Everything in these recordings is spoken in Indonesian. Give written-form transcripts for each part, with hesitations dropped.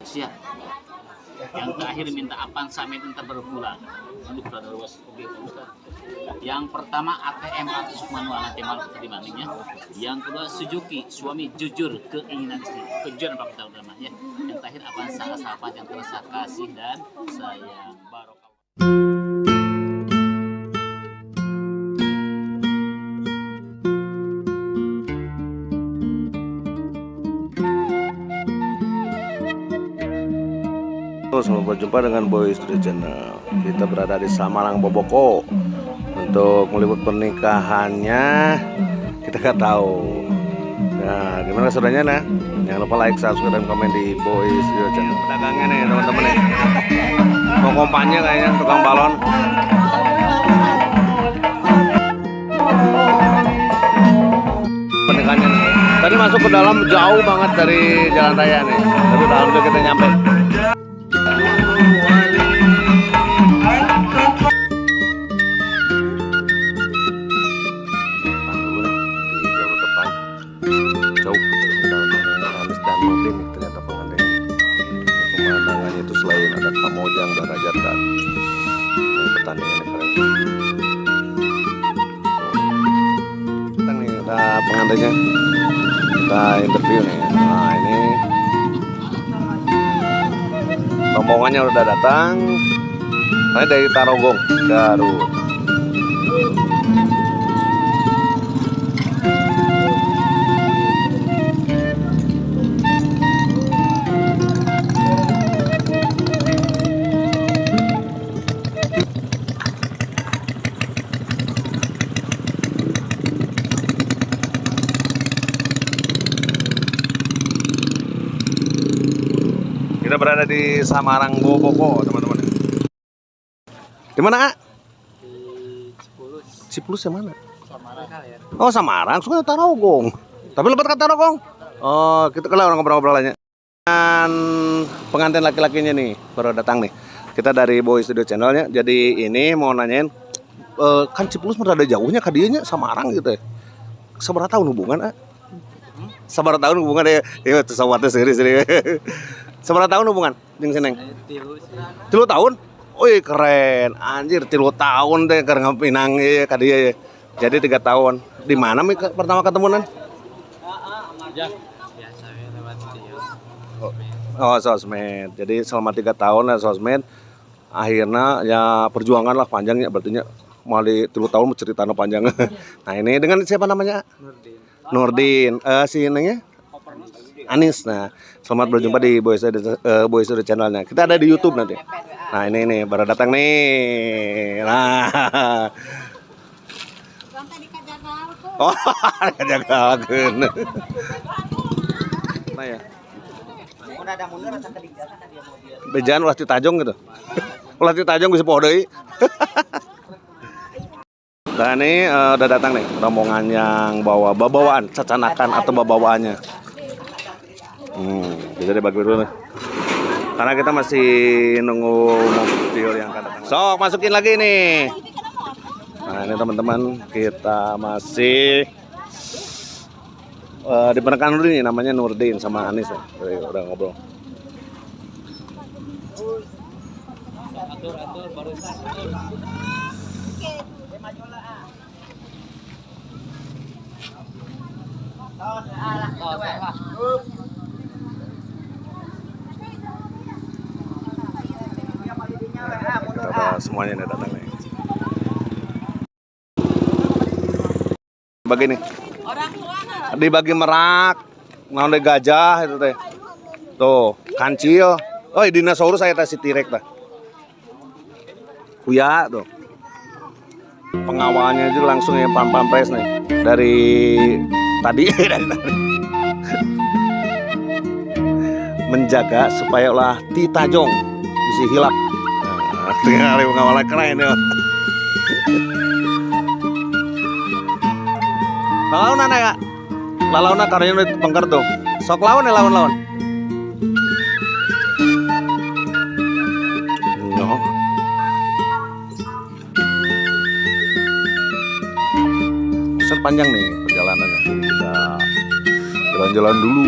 Siap. Yang terakhir minta Avanza minta berpulang. Aduh, yang pertama ATM atau manual nanti malu ketimbangannya. Yang kedua Suzuki, suami jujur keinginan istri. Kejuan Pak kita utama ya. Yang terakhir Avanza sahabat yang terasa kasih dan sayang. Barokah. Selamat berjumpa dengan Boy Studio Channel. Kita berada di Samarang Boboko untuk meliput pernikahannya. Kita nggak tahu. Nah, gimana saudaranya nah? Jangan lupa like, subscribe, dan komen di Boy Studio Channel. Pedagangnya nih teman-teman nih. Mau kompanya kayaknya tukang balon. Pernikahannya nih. Tadi masuk ke dalam jauh banget dari jalan raya nih. Tapi dalam itu kita nyampe. Ternyata pengantinnya pemandangannya itu selain ada Kamojang dan Rajakan, ini pertandingannya keren. Kita nih ada pengantinnya, kita interview nih. Nah ini rombongannya udah datang. Saya dari Tarogong, Garut. Kita berada di Samarang Boboko, teman-teman. Di mana, A? Di Cipulus. Cipulus yang mana? Samarang. Oh, Samarang, suka Tarogong. Tapi lebat ke Tarogong. Oh, kita kalau ngobrol-ngobrol aja. Dan pengantin laki-lakinya nih baru datang nih. Kita dari Boy Studio Channelnya. Jadi ini mau nanyain, kan Cipulus berada jauhnya ke dianya Samarang gitu ya. Seberapa tahun hubungan, A? Seberapa tahun hubungan ya? Iya, tuh sawatnya sendiri-sendiri. Seberapa tahun hubungan jeung Seneng? 3 tahun? Wih keren, anjir 3 tahun deh karena Pinang ya ka dieu ya. Jadi 3 tahun. Di mana pertama ketemuan? Ya, biasa lewat video. Oh, sosmed. Jadi selama 3 tahun ya sosmed. Akhirnya ya perjuangan lah panjangnya berarti mali 3 tahun ceritanya panjang. Nah, ini dengan siapa namanya? Nurdin. Si Nengnya? Anis. Nah, selamat berjumpa di Boy Studio Channelnya. Kita ada di YouTube nanti. Nah ini baru datang nih. Nah, oh kajagalkeun. Nah ya. Bejaan ulah ti Tajong gitu. Ulah ti Tajong bisa poho deui. Nah ini udah datang nih rombongan yang bawa bawaan, cacanakan atau bawaannya. Bisa dibagi dulu nih. Karena kita masih nunggu mobil yang akan datang. Sok masukin lagi nih. Nah ini teman-teman kita masih di pernikahan dulu nih, namanya Nurdin sama Anis ya. Udah ngobrol. Atur barusan. Kita semuanya udah datang nih. Bagi nih. Dibagi merak, naon gajah itu teh. Tuh, kancil. Oh, dinosaurus saya teh si T-Rex tah. Kuya tuh. Pengawalnya aja langsung ya pampres nih. Dari tadi menjaga supaya ulah ti Tajong bisa hilap. Nah, tinggal pengawalnya keren ya. Lalauna ya. Lalauna karyanya udah pengker tuh. Sok lawan ya lawan. No. Buset panjang nih perjalanannya. Kita jalan-jalan dulu.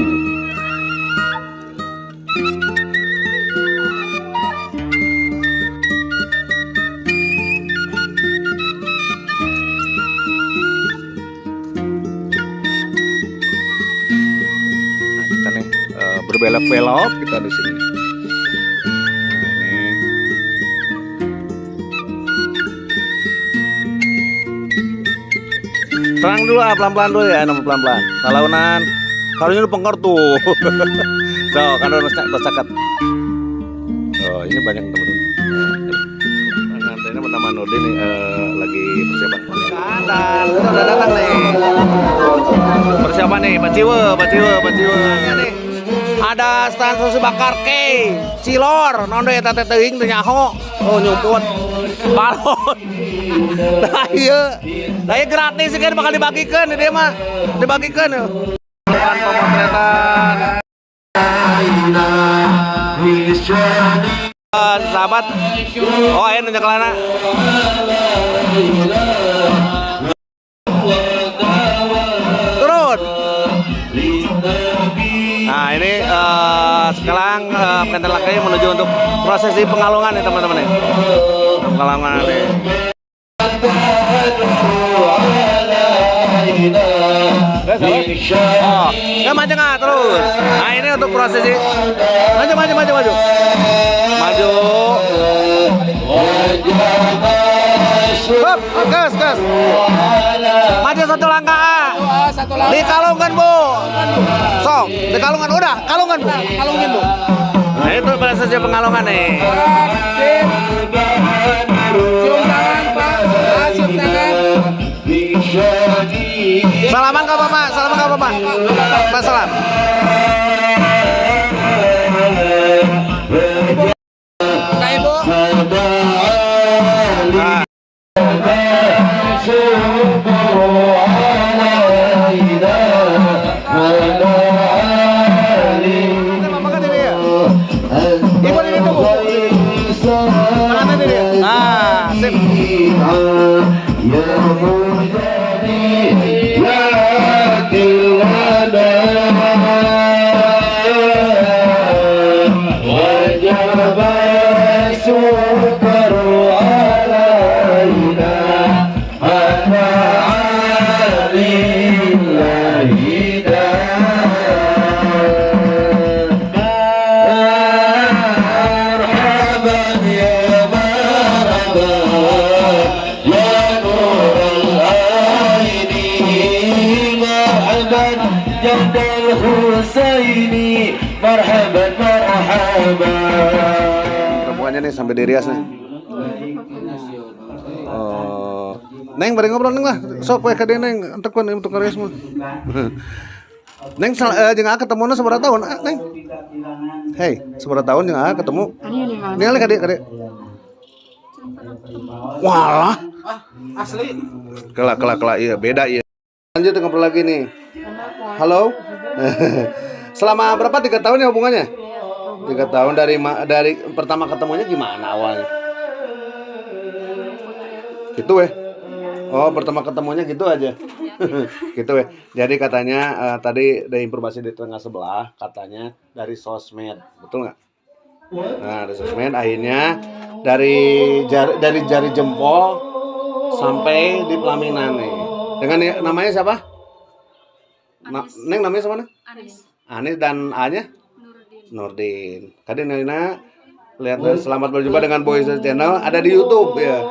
belok-belok kita di sini. Nah, ini. Terang dulu ah, pelan-pelan dulu ya, nama pelan-pelan. Salaunan. Kalau ini pengkor tuh. Tuh, kan udah tersakat. Oh, ini banyak teman-teman. Ini pertama Nurdin nih lagi persiapan. Dan kita udah datang nih. Persiapan nih, baciwe. Nih. Ada stand susu bakar ke cilor, nondo eta teh teuing teu nyaho. Oh nyumput. Balon. Nah ieu. Da ieu gratis kan bakal dibagikeun di dieu mah. Dibagikeun. Pemotretan. Sahabat, oh ayo nunjuk kelana. Turun. Nah ini sekarang pengantin laki menuju untuk prosesi pengalungan nih teman-teman nih. Pengalungan nih. Oh, ya maju nggak terus. Nah ini untuk prosesi. Maju. Hop, gas. Maju satu langkah. Dikalungkan bu. Sok, dikalungkan udah, kalungkan bu. Kalungin bu. Nah itu prosesi pengalungan nih. Cium tangan pak, cium tangan. Salaman ke bapak, Pak salam. Nah, ibu. Perempuannya nih sampai dirias nih. Neng bari ngobrol neng lah. Sok we ka dieu neng anteun untuk ngarias mah. Neng jeung ketemuna sabaraha tahun? Neng. Hei, sabaraha tahun jeung ketemu? Ningali ka dieu. Walah. Asli. Kelak iya beda iya. Lanjut ngobrol lagi nih. Halo. Selama berapa 3 tahun ya hubungannya? 3 tahun dari pertama ketemunya gimana awalnya? Gitu weh. Oh, pertama ketemunya gitu aja. Gitu weh. Jadi katanya tadi ada informasi di tengah sebelah katanya dari sosmed. Betul nggak? Nah, dari sosmed akhirnya dari jari jempol sampai di pelaminan nih. Dengan namanya siapa? Neng namanya siapa? Anis dan A-nya? Nurdin. Kadang-kadang lihat selamat berjumpa dengan Boys Channel ada di YouTube ya.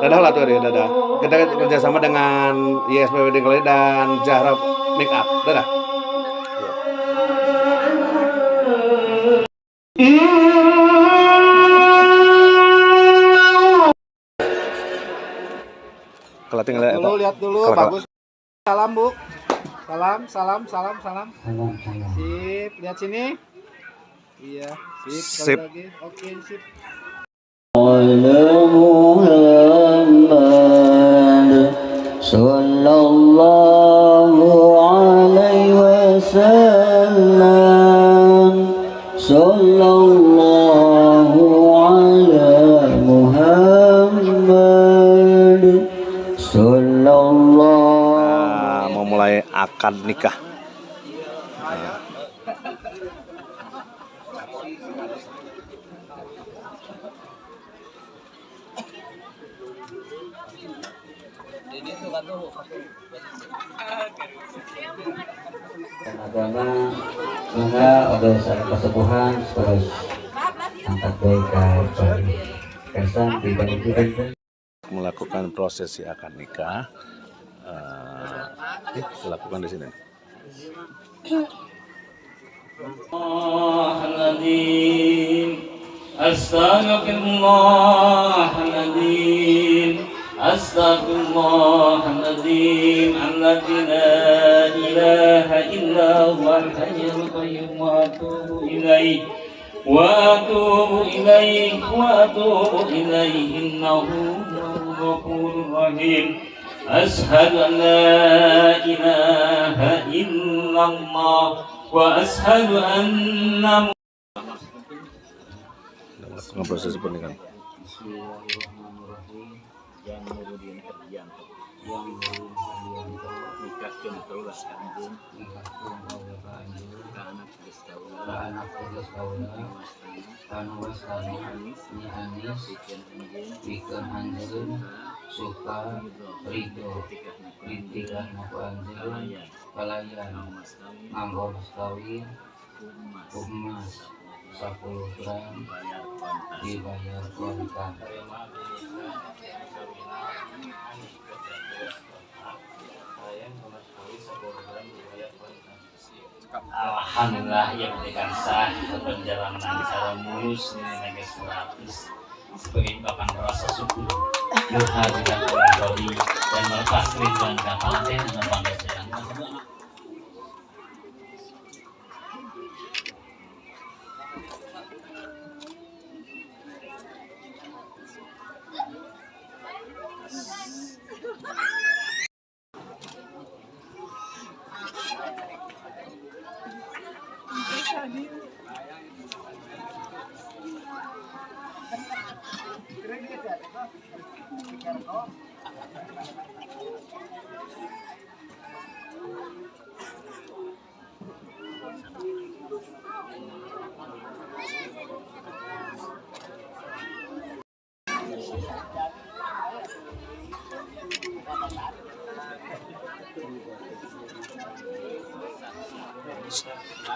Dadah lah tuh ya, dadah. Kita kerjasama dengan YSP Wedding Gallery dan Zahra Makeup. Dadah. Kalau tinggal lihat dulu bagus. Salam Bu. Salam. Sip, lihat sini. Iya, sip. Lagi. Oke, sip. Muhammad sallallahu alaihi wasallam sallallahu ala Muhammad sallallahu. Mau mulai akad nikah. Dan agama maka oleh saat kesepuhan terus angkat baik bagi kesan tidak itu melakukan prosesi akad nikah. Dilakukan di sini. Astaghfirullahaladzim, astaghfirullahaladzim, alladzi la ilaha illa huwal hayyul qayyum wa atubu ilaih, innahu ghafurur rahim. Ashhadu an la ilaha illallah wa ashhadu anna Melakukan proses pernikahan. Bismillahirrahmanirrahim. Yang kemudian kerjaan yang nikah jeung kaulah anjeun ka anak geus kaula anu wastani ni anis pikeun anjeun suka ridho lintikan aku anjeun kalayan nganggo mas kawin emas 10 gram dibayar kontan. Alhamdulillah yang diberikan sah perjalanan secara mulus nilai gratis sebagai ungkapan rasa syukur kehadiran Bodi dan melepas rinduan kapaten dan bangga jalan.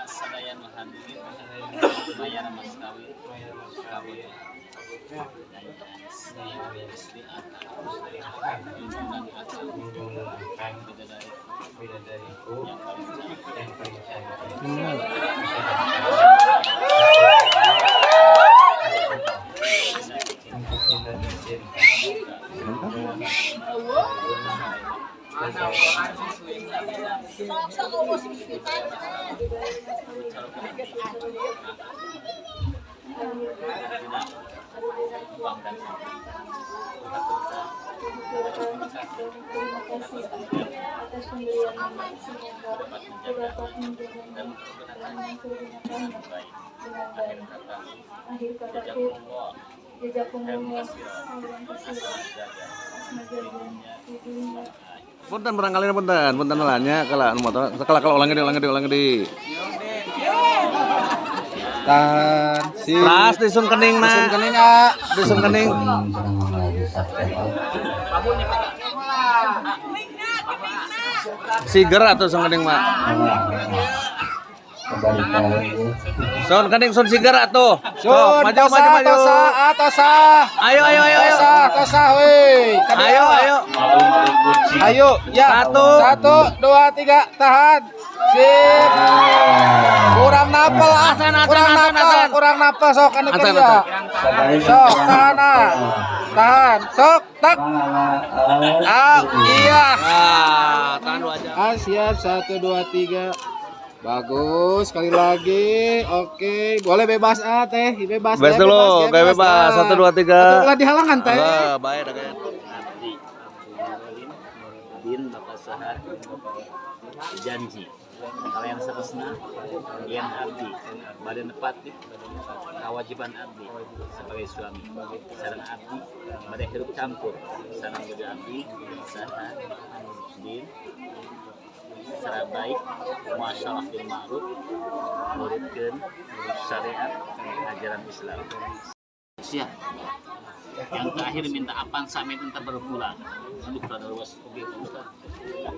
Sadaya hadirin bayar mas kawin dan istri bidadariku yang paling Punten barangkali punten nanya kalau ulangi di. Tahan si Pras disun kening na. Disun kening. Siger atau sun kening mah? Sun kening sun siger atuh. Sun, Maju. tosa. Ayo. Tosa, weh. Ayo, ya. 1, 2, 3, tahan. Sip. Kurang napel, kurang napel sok anu kerja. Sok, tahan. Sok, tak. Iya. Tahan 2 jam. Siap, 1, 2, 3. Bagus, sekali lagi. Oke, boleh bebas teh, bebas dulu, kayak bebas. 1, 2, 3. Ulah dihalangan teh. Baik dah kan. Abdi Din Bapak Sahar janji kalian seterusnya yang abdi pada nepati kewajiban abdi sebagai suami sareng abdi pada hirup campur sareng bojo abdi Sahar Din secara baik muasyarah bil ma'ruf nurutkeun syariat ajaran Islam. Siap. Yang terakhir minta Avanza minta berpulang. Aduh, brother was oke.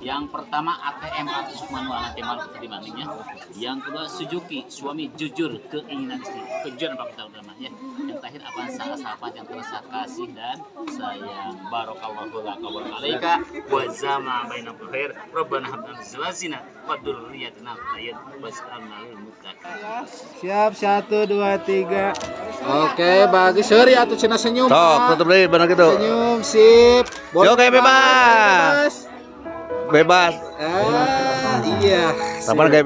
Yang pertama ATM Atus manual nanti malam keterima-nya. Yang kedua Suzuki suami jujur keinginan istri. Kejuan Pak kita namanya. Yang terakhir Avanza sahabat yang terasa kasih dan sayang. Barakallahu laka wa alaika wa zama bainakum khair. Rabbana hab lana azwajina wa dzurriyyatina qurrata was'alna lil muttaqin. Siap 1 2 3. Oke, bagus. Seri atuh cenah senyum. Sok, Pak. tutup deh, benar gitu. Senyum, sip. Yo, kayak bebas. Bebas. Iya. Kapan kayak